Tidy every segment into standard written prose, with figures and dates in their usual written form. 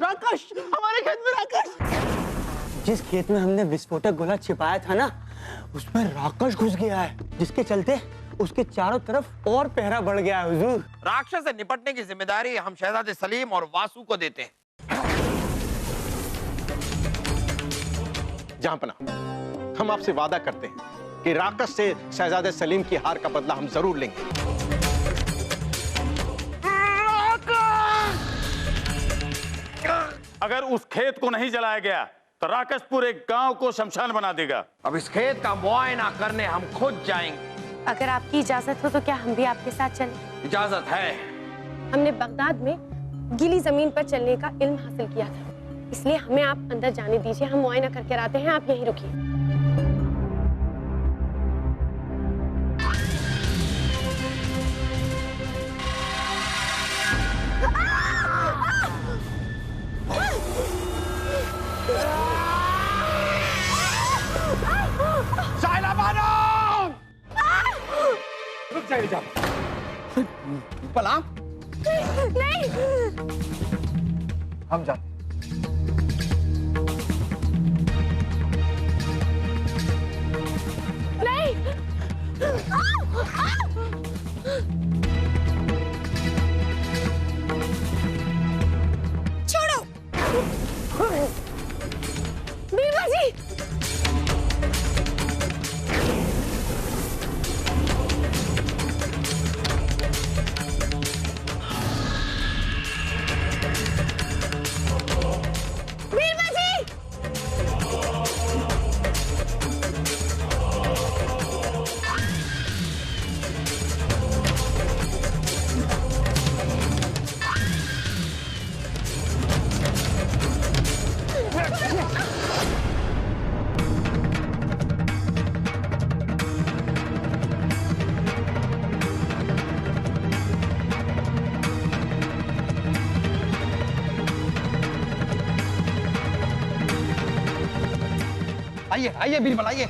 राकेश, हमारे खेत में राकेश। जिस खेत में हमने विस्फोटक गोला छिपाया था ना, उसमें राकेश घुस गया है, जिसके चलते उसके चारों तरफ और पहरा बढ़ गया है हुजूर। राक्षस से निपटने की जिम्मेदारी हम शहजादे सलीम और वासु को देते हैं। जहांपना, हम आपसे वादा करते हैं कि राक्षस से शहजादे सलीम की हार का बदला हम जरूर लेंगे। अगर उस खेत को नहीं जलाया गया तो राक्षस पूरे गांव को शमशान बना देगा। अब इस खेत का मुआयना करने हम खुद जाएंगे। अगर आपकी इजाजत हो तो क्या हम भी आपके साथ चलें? इजाजत है। हमने बगदाद में गीली जमीन पर चलने का इल्म हासिल किया था, इसलिए हमें आप अंदर जाने दीजिए। हम मुआयना करके आते हैं, आप यहीं रुकिए। साइला बानो! रुक जाइए जा। पला, नहीं, हम जाते। नहीं। छोड़ो। बीबा जी। आइए आइए बीरबल आइए।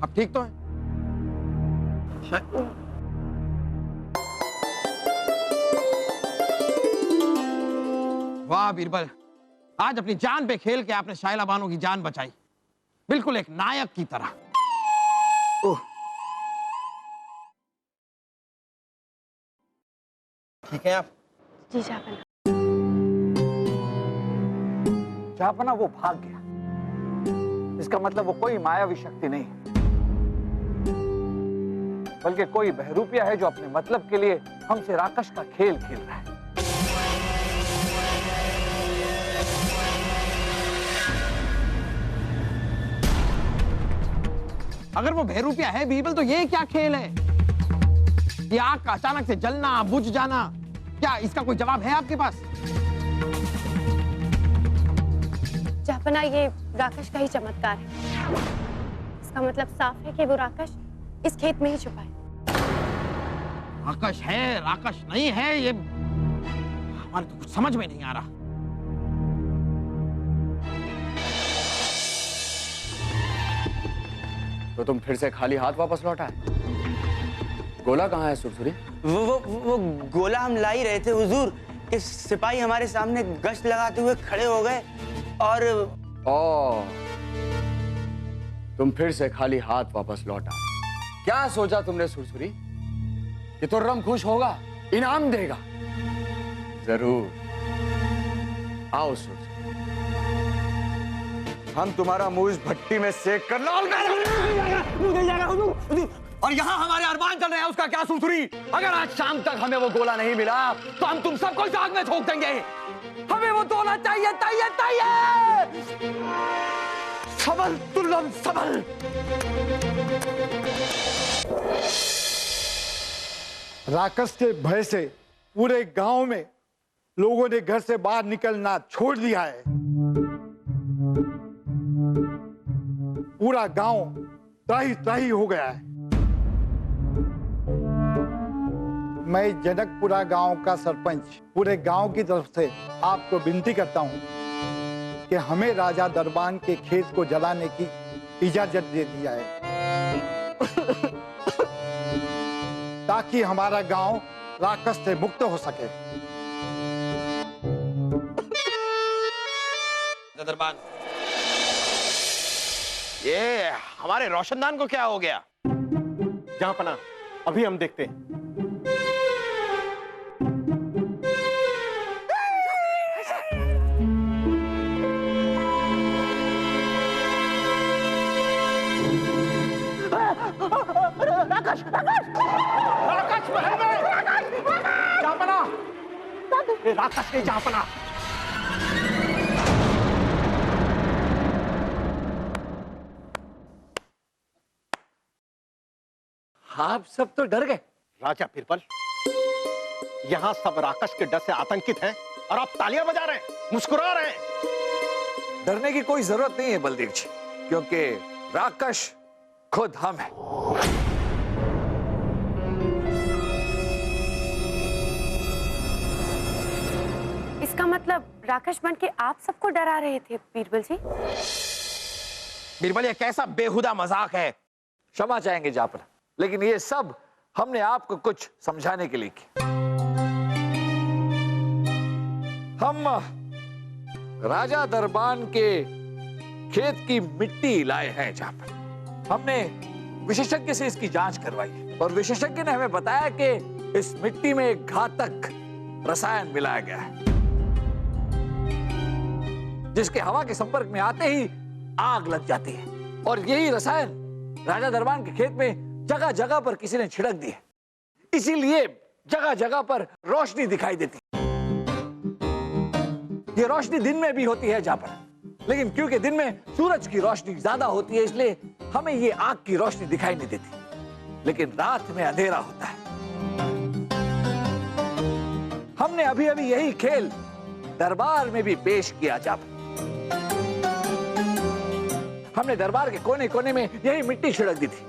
अब ठीक तो है? वाह बीरबल, आज अपनी जान पे खेल के आपने शाइला बानो की जान बचाई, बिल्कुल एक नायक की तरह। ठीक है आप? जी जापना। जापना वो भाग गया, इसका मतलब वो कोई मायावी शक्ति नहीं, बल्कि कोई बहरूपिया है जो अपने मतलब के लिए हमसे राक्षस का खेल खेल रहा है। अगर वो बहरूपिया है बीरबल, तो ये क्या खेल है? ये आग का अचानक से जलना, बुझ जाना, क्या इसका कोई जवाब है आपके पास? जापना, ये राकेश का ही चमत्कार है। इसका मतलब साफ है कि वो राकेश इस खेत में ही छुपा है। राकेश है, राकेश नहीं है, ये हमारे तो कुछ समझ में नहीं आ रहा। तो तुम फिर से खाली हाथ वापस लौटा है? गोला कहाँ है सुरसुरी? वो गोला हम ला ही रहे थे हुजूर, कि सिपाही हमारे सामने गश्त लगाते हुए खड़े हो गए और तुम फिर से खाली हाथ वापस लौटा। क्या सोचा तुमने सुरसुरी कि तुर्रम खुश होगा, इनाम देगा? जरूर। आओ सुरसुरी, हम तुम्हारा मुंह इस भट्टी में सेक कर लाल और यहाँ हमारे अरमान चल रहे हैं, उसका क्या सुरसुरी? अगर आज शाम तक हमें वो गोला नहीं मिला तो हम तुम सबको इस आग में झोंक देंगे। हमें वो गोला चाहिए, चाहिए, चाहिए। सबल तुल्लम सबल। राक्षस के भय से पूरे गांव में लोगों ने घर से बाहर निकलना छोड़ दिया है। पूरा गांव त्राही त्राही हो गया है। मैं जनकपुरा गांव का सरपंच पूरे गांव की तरफ से आपको विनती करता हूं कि हमें राजा दरबान के खेत को जलाने की इजाजत दे दी जाए, ताकि हमारा गांव राक्षस से मुक्त हो सके। दरबान, ये हमारे रोशनदान को क्या हो गया? जहां पना, अभी हम देखते हैं। राकेश महल में! जहांपना, राक्षस के जहांपना। आप सब तो डर गए। राजा बीरबल, यहां सब राक्षस के डर से आतंकित हैं और आप तालियां बजा रहे हैं, मुस्कुरा रहे हैं। डरने की कोई जरूरत नहीं है बलदेव जी, क्योंकि राक्षस खुद हम हैं। इसका मतलब राक्षस बन के आप सबको डरा रहे थे बीरबल जी? बीरबल, ये कैसा बेहुदा मजाक है? क्षमा चाहेंगे जापना, लेकिन ये सब हमने आपको कुछ समझाने के लिए किया। हम राजा दरबान के खेत की मिट्टी लाए हैं जापना। हमने विशेषज्ञ से इसकी जांच करवाई और विशेषज्ञ ने हमें बताया कि इस मिट्टी में एक घातक रसायन मिलाया गया है, जिसके हवा के संपर्क में आते ही आग लग जाती है। और यही रसायन राजा दरबान के खेत में जगह जगह पर किसी ने छिड़क दी है, इसीलिए जगह जगह पर रोशनी दिखाई देती है। ये रोशनी दिन में भी होती है जापना, लेकिन क्योंकि दिन में सूरज की रोशनी ज्यादा होती है, इसलिए हमें ये आग की रोशनी दिखाई नहीं देती, लेकिन रात में अंधेरा होता है। हमने अभी अभी यही खेल दरबार में भी पेश किया जापना। हमने दरबार के कोने कोने में यही मिट्टी छिड़क दी थी,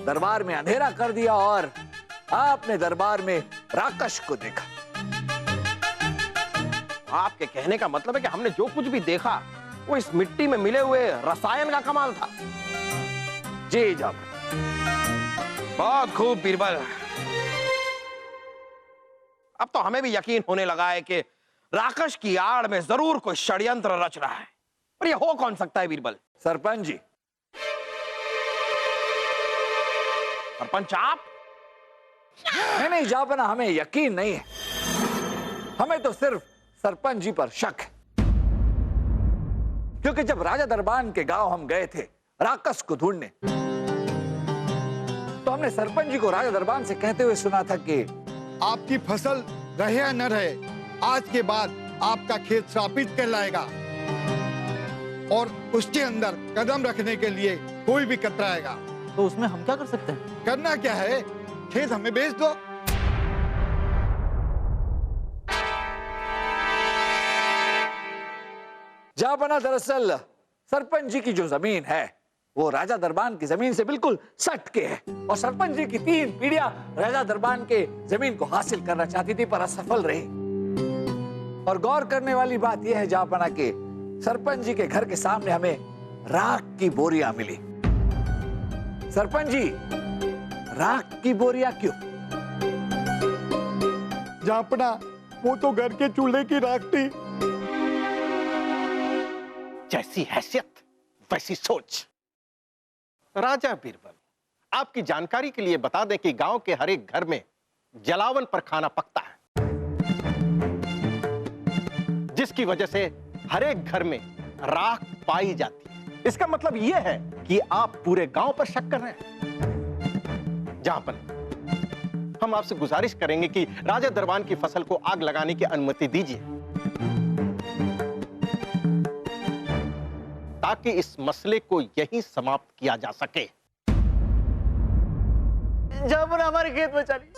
दरबार में अंधेरा कर दिया और आपने दरबार में राक्षस को देखा। आपके कहने का मतलब है कि हमने जो कुछ भी देखा वो इस मिट्टी में मिले हुए रसायन का कमाल था? जी जापना। बहुत खूब बीरबल, अब तो हमें भी यकीन होने लगा है कि राक्षस की आड़ में जरूर कोई षड्यंत्र रच रहा है। और ये हो कौन सकता है बीरबल? सरपंच जी। सरपंच आप? नहीं जापना, हमें यकीन नहीं है, हमें तो सिर्फ सरपंच जी पर शक है। क्योंकि जब राजा दरबान के गांव हम गए थे राक्षस को ढूंढने, तो हमने सरपंच जी को राजा दरबान से कहते हुए सुना था कि आपकी फसल रहे या न रहे, आज के बाद आपका खेत श्रापित कहलाएगा और उसके अंदर कदम रखने के लिए कोई भी कतराएगा। तो उसमें हम क्या कर सकते हैं? करना क्या है, खेत हमें बेच दो। जापना, दरअसल सरपंच जी की जो जमीन है वो राजा दरबान की जमीन से बिल्कुल सट के है, और सरपंच जी की 3 पीढ़ियां राजा दरबान के जमीन को हासिल करना चाहती थी पर असफल रही। और गौर करने वाली बात यह है जापना कि सरपंच जी के घर के सामने हमें राख की बोरियां मिली। सरपंच जी, राख की बोरियां क्यों? जापना, वो तो घर के चूल्हे की राख थी। जैसी हैसियत वैसी सोच। राजा बीरबल, आपकी जानकारी के लिए बता दें कि गांव के हर एक घर में जलावन पर खाना पकता है, जिसकी वजह से हर एक घर में राख पाई जाती है। इसका मतलब यह है कि आप पूरे गांव पर शक कर रहे हैं। जहां पर हम आपसे गुजारिश करेंगे कि राजा दरबान की फसल को आग लगाने की अनुमति दीजिए, ताकि इस मसले को यहीं समाप्त किया जा सके। जहांपना, हमारे खेत में चली।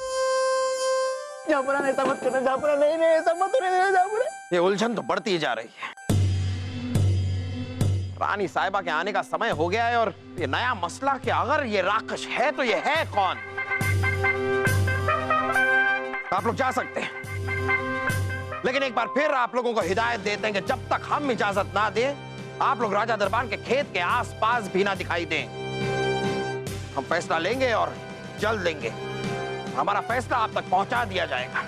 जहांपना, ऐसा मत करना जहांपना, नहीं ऐसा मत होने देना जहांपना। ये उलझन तो बढ़ती जा रही है। रानी साहिबा के आने का समय हो गया है और ये नया मसला कि अगर ये राक्षस है तो ये है कौन? आप लोग जा सकते हैं, लेकिन एक बार फिर आप लोगों को हिदायत देते हैं कि जब तक हम इजाजत ना दें, आप लोग राजा दरबान के खेत के आसपास भी ना दिखाई दें। हम फैसला लेंगे और जल्द लेंगे। हमारा फैसला आप तक पहुंचा दिया जाएगा।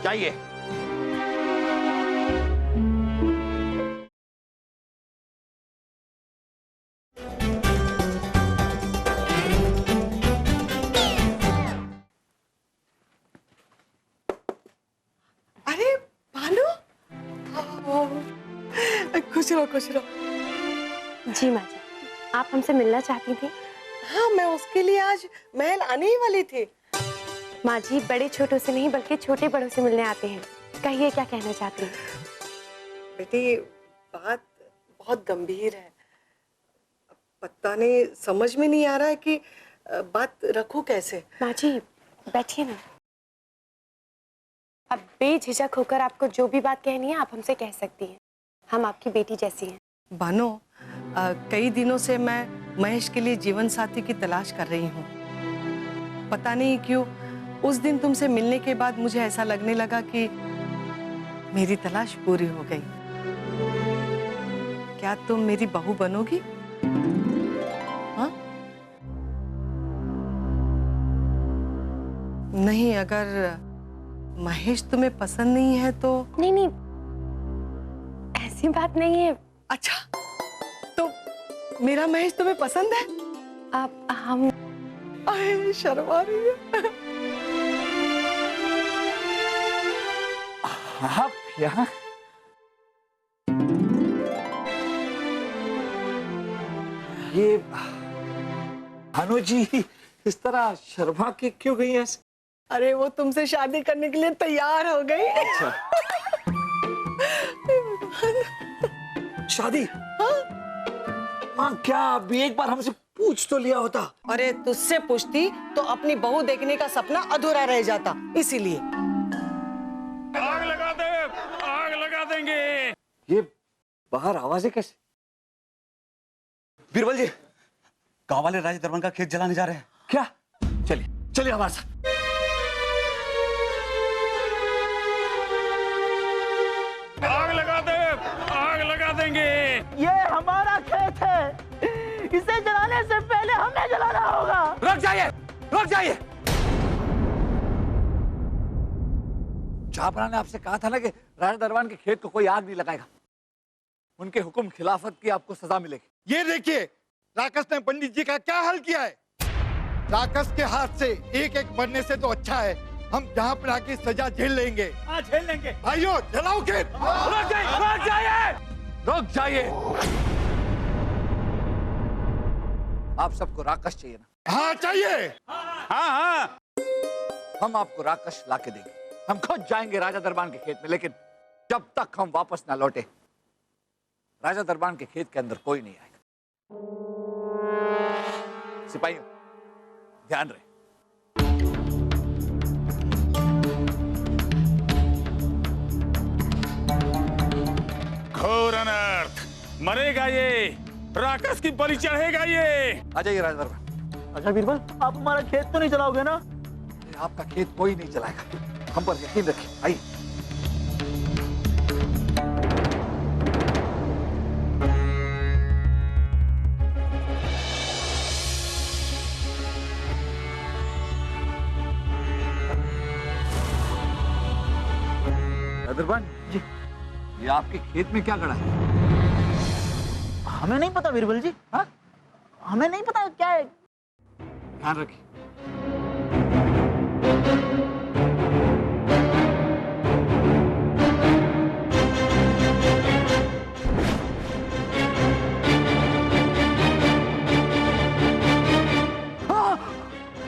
जाइए। खुश रहो। जी माँ जी, आप हमसे मिलना चाहती थी? हाँ, मैं उसके लिए आज महल आने ही वाली थी। माँ जी, बड़े छोटों से नहीं बल्कि छोटे बड़ों से मिलने आते हैं। कहिए क्या कहना चाहती हैं? बेटी, बात बहुत गंभीर है। पता नहीं, समझ में नहीं आ रहा है कि बात रखूं कैसे। माँ जी, बैठिए ना। अब बेझिझक होकर आपको जो भी बात कहनी है आप हमसे कह सकती हैं। हम आपकी बेटी जैसी हैं। बानो, कई दिनों से मैं महेश के लिए जीवन साथी की तलाश कर रही हूँ। पता नहीं क्यों उस दिन तुमसे मिलने के बाद मुझे ऐसा लगने लगा कि मेरी तलाश पूरी हो गई। क्या तुम मेरी बहू बनोगी? हाँ? नहीं, अगर महेश तुम्हें पसंद नहीं है तो? नहीं नहीं, ऐसी बात नहीं है। अच्छा, तो मेरा महेश तुम्हें पसंद है? आप हम अरे, शर्मा रही है। आप यहाँ? ये भानु जी इस तरह शर्मा के क्यों गई ऐसे? अरे, वो तुमसे शादी करने के लिए तैयार हो गई। अच्छा। शादी? हाँ, क्या अभी एक बार हमसे पूछ तो लिया होता। अरे, तुझसे पूछती तो अपनी बहू देखने का सपना अधूरा रह जाता, इसीलिए। आग लगा दे, आग लगा देंगे। ये बाहर आवाजें कैसे? बीरबल जी, गांव वाले राजा दरबान का खेत जलाने जा रहे हैं। क्या? चलिए चलिए हमारे साथ। आग लगा दे, आग लगा देंगे। ये हमारा खेत है, इसे जलाने से पहले हमें जलाना होगा। रुक जाइए, रुक जाइए। जहापना ने आपसे कहा था ना कि राजा दरबान के खेत को कोई आग नहीं लगाएगा। उनके हुक्म खिलाफत की आपको सजा मिलेगी। ये देखिए, राक्षस ने पंडित जी का क्या हाल किया है। राक्षस के हाथ से एक एक मरने से तो अच्छा है हम जहाँ पर आके सजा झेल लेंगे। हाँ, झेल लेंगे। भाइयों, जलाओ खेत। रुक जाइए, रुक जाइए, रुक जाइए। आप सबको राक्षस चाहिए ना? हाँ, चाहिए। हाँ हाँ, हम आपको राक्षस ला के देंगे। हम खुद जाएंगे राजा दरबान के खेत में, लेकिन जब तक हम वापस ना लौटे राजा दरबान के खेत के अंदर कोई नहीं आएगा। सिपाहियों, ध्यान रहे। घोर अनर्थ, मरेगा ये, राक्षस की बलि चढ़ेगा ये। आ जाइए राजा दरबान। अच्छा बीरबल, आप हमारा खेत तो नहीं जलाओगे ना? आपका खेत कोई नहीं चलाएगा, हम पर यकीन रखिए। आइए। दरबान जी, ये आपके खेत में क्या गड़ा है? हमें नहीं पता बीरबल जी। हाँ, हमें नहीं पता क्या है। ध्यान रखिए।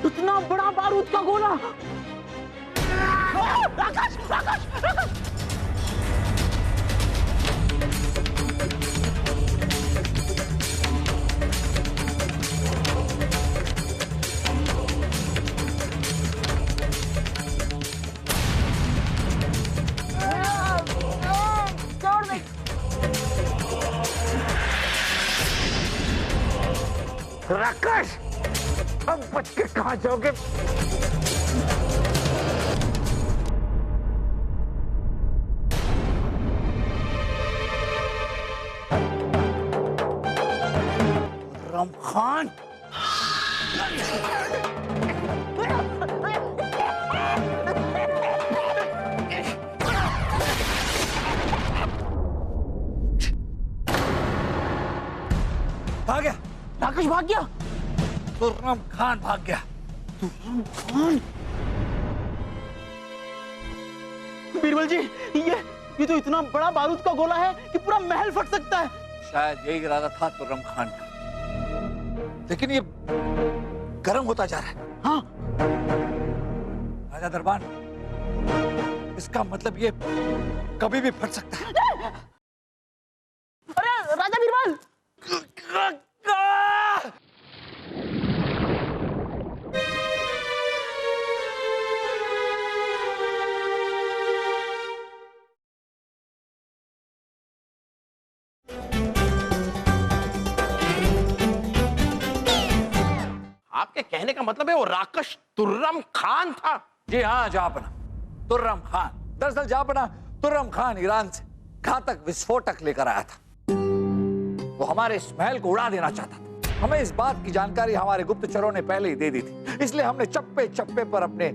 इतना बड़ा बारूद का गोला। राकेश, राकेश, राकेश। राकेश, अब बच के कहां जाओगे? खान, भाग गया। राकेश भाग गया। खुर्रम खान भाग गया। खान, बीरबल जी, ये तो इतना बड़ा बारूद का गोला है कि पूरा महल फट सकता है। शायद यही इरादा था तुर्रम खान का, लेकिन ये गर्म होता जा रहा है। हाँ, राजा दरबान, इसका मतलब ये कभी भी फट सकता है। अरे राजा बीरबल! आपके कहने का मतलब है वो राकश तुर्रम खान था? जी हाँ जहापना, तुर्रम खान। दरअसल जहापना, तुर्रम खान ईरान से घातक विस्फोटक लेकर आया था। वो हमारे इस महल को उड़ा देना चाहता था। हमें इस बात की जानकारी हमारे गुप्तचरों ने पहले ही दे दी थी, इसलिए हमने चप्पे चप्पे पर अपने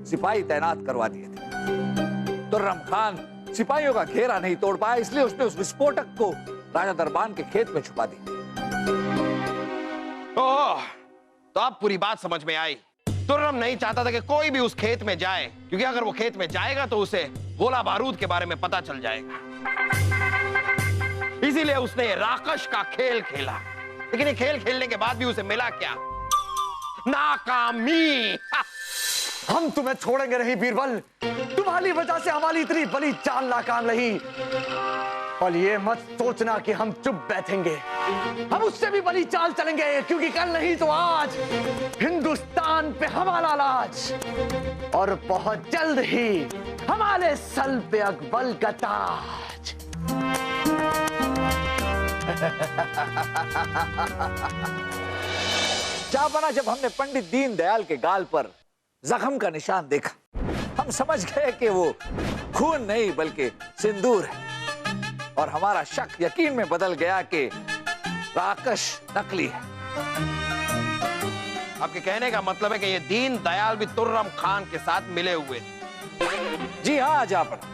सिपाही तैनात करवा दिए थे। तुर्रम खान सिपाहियों का घेरा नहीं तोड़ पाया, इसलिए उसने उस विस्फोटक को राजा दरबान के खेत में छुपा दिया। ओह, तो अब पूरी बात समझ में आई। तुर्रम नहीं चाहता था कि कोई भी उस खेत में जाए, क्योंकि अगर वो खेत में जाएगा तो उसे गोला बारूद के बारे में पता चल जाएगा। इसीलिए उसने ये राकश का खेल खेला। लेकिन ये खेल खेलने के बाद भी उसे मिला क्या? नाकामी। हम तुम्हें छोड़ेंगे नहीं बीरबल। तुम्हारी वजह से हमारी इतनी बड़ी चाल नाकाम रही। और ये मत सोचना कि हम चुप बैठेंगे। हम उससे भी बड़ी चाल चलेंगे, क्योंकि कल नहीं तो आज हिंदुस्तान पे हमारा राज, और बहुत जल्द ही हमारे सर पे अकबर का ताज। जहापना, जब हमने पंडित दीनदयाल के गाल पर जख्म का निशान देखा, हम समझ गए कि वो खून नहीं बल्कि सिंदूर है, और हमारा शक यकीन में बदल गया कि राकश नकली है। आपके कहने का मतलब है कि ये दीनदयाल भी तुर्रम खान के साथ मिले हुए थे? जी हाँ जहापना,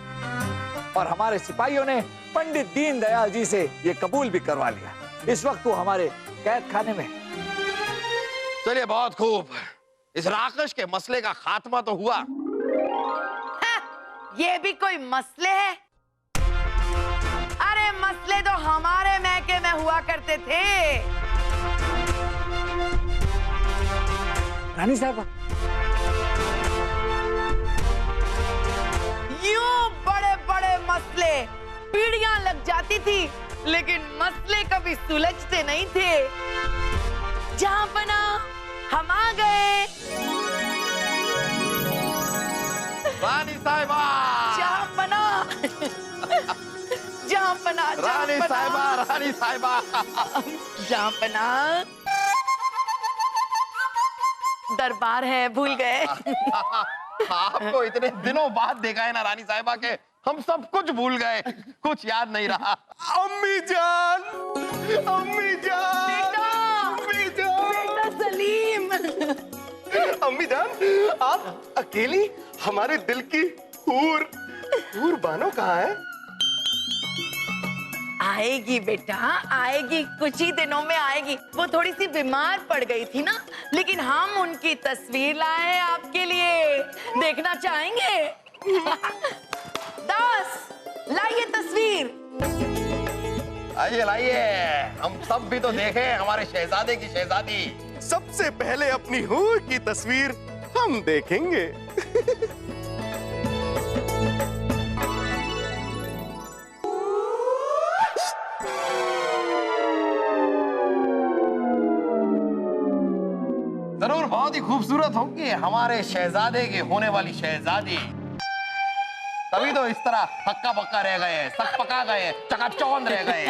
और हमारे सिपाहियों ने पंडित दीनदयाल जी से ये कबूल भी करवा लिया। इस वक्त वो हमारे कैद खाने में। चलिए बहुत खूब, इस राकश के मसले का खात्मा तो हुआ। ये भी कोई मसले है? अरे मसले तो हमारे महके में हुआ करते थे। रानी साहब, यूं बड़े बड़े मसले, पीढ़ियां लग जाती थी, लेकिन मसले कभी सुलझते नहीं थे। जहापना, हम आ गए। रानी साहिबा, जहापना, जहापना, रानी साहिबा, रानी साहिबा। जहापना, दरबार है, भूल गए? आपको इतने दिनों बाद देखा है ना रानी साहिबा के हम सब कुछ भूल गए, कुछ याद नहीं रहा। अम्मी जान, अम्मी जान, बेटा, अम्मी जान, बेटा सलीम। अम्मी जान, आप अकेली हमारे दिल की हूर बानो कहाँ है? आएगी बेटा, आएगी, कुछ ही दिनों में आएगी। वो थोड़ी सी बीमार पड़ गई थी ना, लेकिन हम उनकी तस्वीर लाए हैं आपके लिए। देखना चाहेंगे? दास, लाइए तस्वीर। आइए लाइए, हम सब भी तो देखें हमारे शहजादे की शहजादी। सबसे पहले अपनी हूर की तस्वीर हम देखेंगे। जरूर बहुत ही खूबसूरत होगी हमारे शहजादे की होने वाली शहजादी। तभी तो इस तरह हक्का बक्का रह गए, सक पका गए, चकाचौंध रह गए।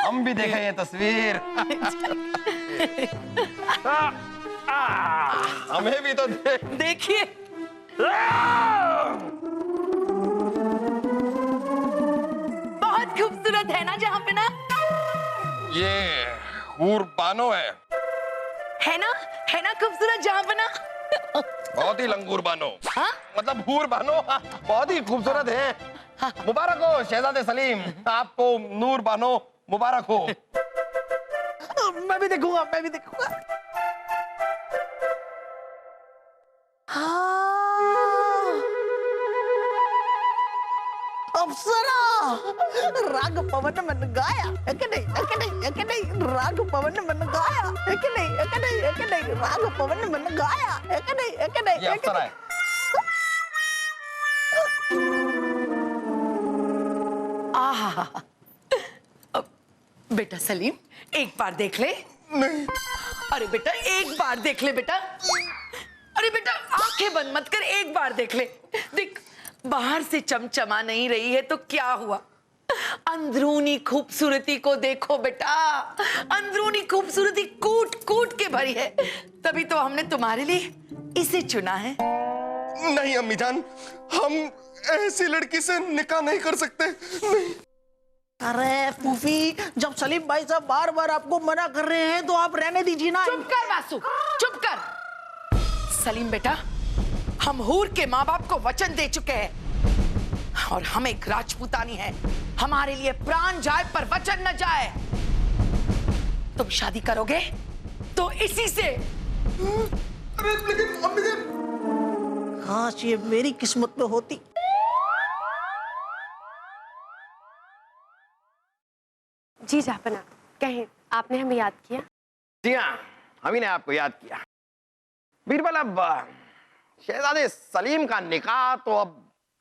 हम भी देखें ये तस्वीर। हमें भी तो देखिए। बहुत खूबसूरत है ना जहापना? ये हूर बानो है ना खूबसूरत जहापना? बहुत ही लंगूर बानो। हाँ? मतलब हूर बानो बहुत ही खूबसूरत है। मुबारक हो शहजादे सलीम, आपको नूर बानो मुबारक हो। मैं भी देखूंगा, मैं भी देखूंगा। हाँ, अप्सरा राग पवन मन गाया है कि नहीं, है कि नहीं, है कि नहीं, राग पवन मन गाया है कि नहीं, है कि नहीं, है कि नहीं, राग पवन मन गाया है कि नहीं, है कि नहीं, ये अप्सरा है। आहा, बेटा सलीम एक बार देख ले। नहीं। अरे बेटा एक बार देख ले बेटा। अरे बेटा आंखें बंद मत कर, एक बार देख ले। देख बाहर से चमचमा नहीं रही है तो क्या हुआ, अंदरूनी खूबसूरती को देखो बेटा। अंदरूनी खूबसूरती कूट कूट के भरी है, तभी तो हमने तुम्हारे लिए इसे चुना है। नहीं अम्मी जान, हम ऐसी लड़की से निकाह नहीं कर सकते। नहीं। अरे फूफी, जब सलीम भाई साहब बार बार आपको मना कर रहे हैं तो आप रहने दीजिए ना। चुप कर वासु, चुप कर। सलीम बेटा, हम हूर के माँ बाप को वचन दे चुके हैं और हम एक राजपूतानी है, हमारे लिए प्राण जाए पर वचन न जाए। तुम शादी करोगे तो इसी से। अरे लेकिन अम्मी जान, काश ये मेरी किस्मत में होती। जी जापना, कहें, आपने हमें याद किया? जी हाँ, हम ही ने आपको याद किया। बीरबल, अब शहजादे सलीम का निकाह तो अब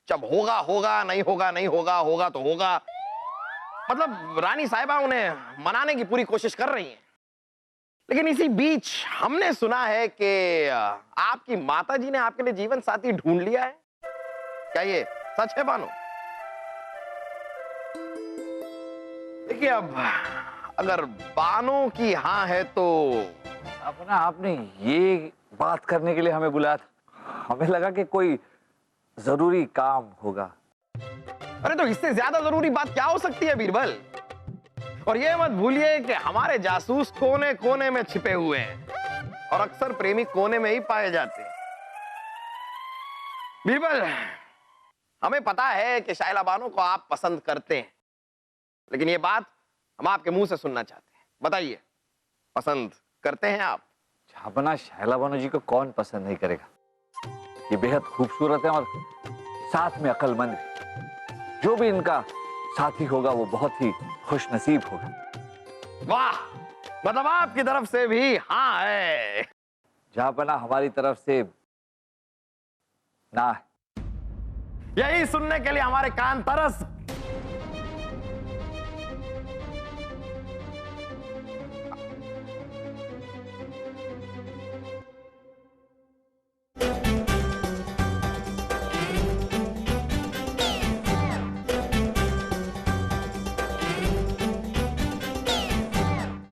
जब होगा होगा, नहीं होगा नहीं होगा, होगा तो होगा। मतलब रानी साहिबा उन्हें मनाने की पूरी कोशिश कर रही हैं, लेकिन इसी बीच हमने सुना है कि आपकी माताजी ने आपके लिए जीवन साथी ढूंढ लिया है। क्या ये सच है बानो? देखिए, अब अगर बानो की हाँ है तो अपना आपने ये बात करने के लिए हमें बुलाया था, हमें लगा कि कोई जरूरी काम होगा। अरे तो इससे ज्यादा जरूरी बात क्या हो सकती है बीरबल? और ये मत भूलिए कि हमारे जासूस कोने कोने में छिपे हुए हैं और अक्सर प्रेमी कोने में ही पाए जाते हैं। बीरबल, हमें पता है कि शाइला बानो को आप पसंद करते हैं, लेकिन ये बात हम आपके मुंह से सुनना चाहते हैं। बताइए, पसंद करते हैं आप? अपना शाइला बानो जी को कौन पसंद नहीं करेगा? ये बेहद खूबसूरत है और साथ में अक्लमंद है। जो भी इनका साथी होगा वो बहुत ही खुशनसीब होगा। वाह, मतलब आपकी तरफ से भी हाँ है? जहां हमारी तरफ से ना है। यही सुनने के लिए हमारे कान तरस